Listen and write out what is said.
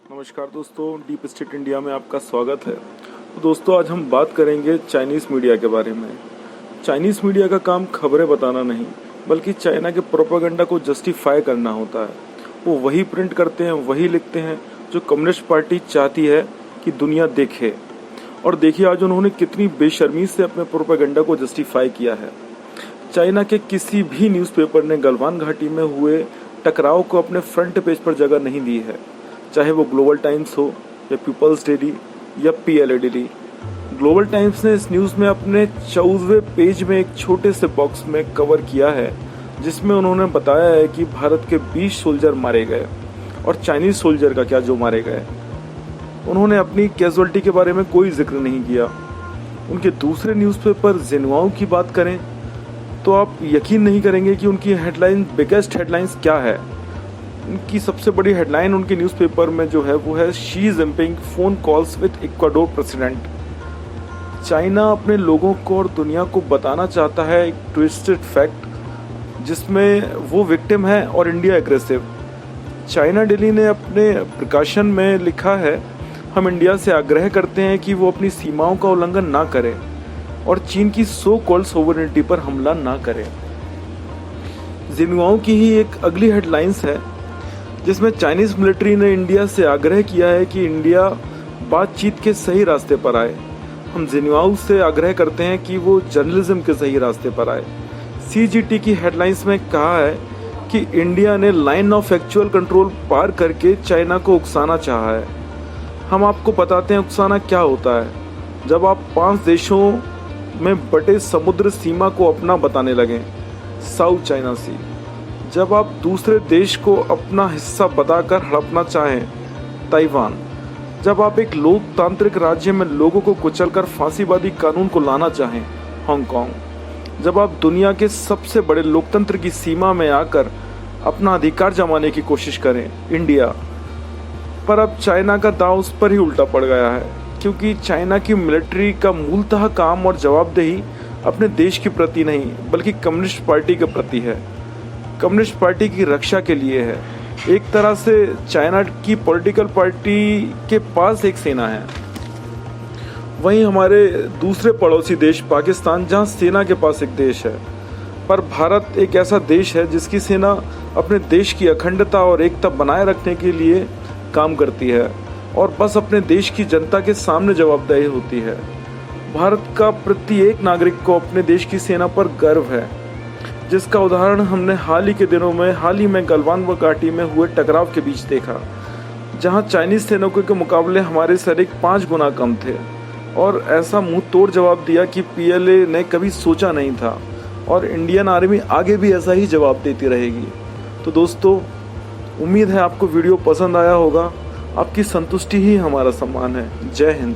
नमस्कार दोस्तों, deep state India में आपका स्वागत है। तो दोस्तों, आज हम बात करेंगे चाइनीज़ मीडिया के बारे में। चाइनीज़ मीडिया का काम खबरें बताना नहीं, बल्कि चाइना के प्रोपेगेंडा को जस्टिफाई करना होता है। वो वही प्रिंट करते हैं, वही लिखते हैं जो कम्युनिस्ट पार्टी चाहती है कि दुनिया देखे। और देखिए आज उन्होंने कितनी बेशर्मी से अपने प्रोपेगेंडा को जस्टिफाई किया है। चाइना के किसी भी न्यूज़पेपर ने गलवान घाटी में हुए टकराव को अपने फ्रंट पेज पर जगह नहीं दी है, चाहे वो ग्लोबल टाइम्स हो या पीपल्स डेली या पीएलए डेली। ग्लोबल टाइम्स ने इस न्यूज़ में अपने 14वें पेज में एक छोटे से बॉक्स में कवर किया है, जिसमें उन्होंने बताया है कि भारत के 20 सोल्जर मारे गए और चाइनीज़ सोल्जर का क्या जो मारे गए। उन्होंने अपनी कैजुअलिटी के बारे में कोई जिक्र नहीं किया। उनके दूसरे न्यूज़पेपर जिन्हुआओ की बात करें तो आप यकीन नहीं करेंगे कि उनकी हेडलाइन, बिगेस्ट हेडलाइंस क्या है। उनकी सबसे बड़ी हेडलाइन उनके न्यूज़पेपर में जो है वो है Xi Jinping phone calls with Ecuador president. China अपने लोगों को और दुनिया को बताना चाहता है एक ट्विस्टेड फैक्ट, जिसमें वो विक्टिम है और इंडिया एग्रेसिव। चाइना डेली ने अपने प्रकाशन में लिखा है, हम इंडिया से आग्रह करते हैं कि वो अपनी सीमाओं का उल्लंघन ना करे और चीन की सो कॉल्ड सोवरेनिटी पर हमला ना करे। जिन्हुआओ की ही एक अगली हेडलाइंस है, जिसमें चाइनीज़ मिलिट्री ने इंडिया से आग्रह किया है कि इंडिया बातचीत के सही रास्ते पर आए। हम जिन्हुआओ से आग्रह करते हैं कि वो जर्नलिज्म के सही रास्ते पर आए। सीजीटी की हेडलाइंस में कहा है कि इंडिया ने लाइन ऑफ एक्चुअल कंट्रोल पार करके चाइना को उकसाना चाहा है। हम आपको बताते हैं उकसाना क्या होता है। जब आप 5 देशों में बटे समुद्र सीमा को अपना बताने लगें, साउथ चाइना सी। जब आप दूसरे देश को अपना हिस्सा बताकर हड़पना चाहें, ताइवान। जब आप एक लोकतांत्रिक राज्य में लोगों को कुचलकर फांसीवादी कानून को लाना चाहें, हांगकांग। जब आप दुनिया के सबसे बड़े लोकतंत्र की सीमा में आकर अपना अधिकार जमाने की कोशिश करें, इंडिया। पर अब चाइना का दांव उस पर ही उल्टा पड़ गया है, क्योंकि चाइना की मिलिट्री का मूलतः काम और जवाबदेही अपने देश के प्रति नहीं, बल्कि कम्युनिस्ट पार्टी के प्रति है। कम्युनिस्ट पार्टी की रक्षा के लिए है। एक तरह से चाइना की पॉलिटिकल पार्टी के पास एक सेना है। वहीं हमारे दूसरे पड़ोसी देश पाकिस्तान, जहां सेना के पास एक देश है। पर भारत एक ऐसा देश है जिसकी सेना अपने देश की अखंडता और एकता बनाए रखने के लिए काम करती है और बस अपने देश की जनता के सामने जवाबदेही होती है। भारत का प्रत्येक नागरिक को अपने देश की सेना पर गर्व है, जिसका उदाहरण हमने हाल ही में गलवान घाटी में हुए टकराव के बीच देखा, जहां चाइनीज सैनिकों के मुकाबले हमारे सैनिक 5 गुना कम थे और ऐसा मुंह तोड़ जवाब दिया कि पीएलए ने कभी सोचा नहीं था। और इंडियन आर्मी आगे भी ऐसा ही जवाब देती रहेगी। तो दोस्तों, उम्मीद है आपको वीडियो पसंद आया होगा। आपकी संतुष्टि ही हमारा सम्मान है। जय हिंद।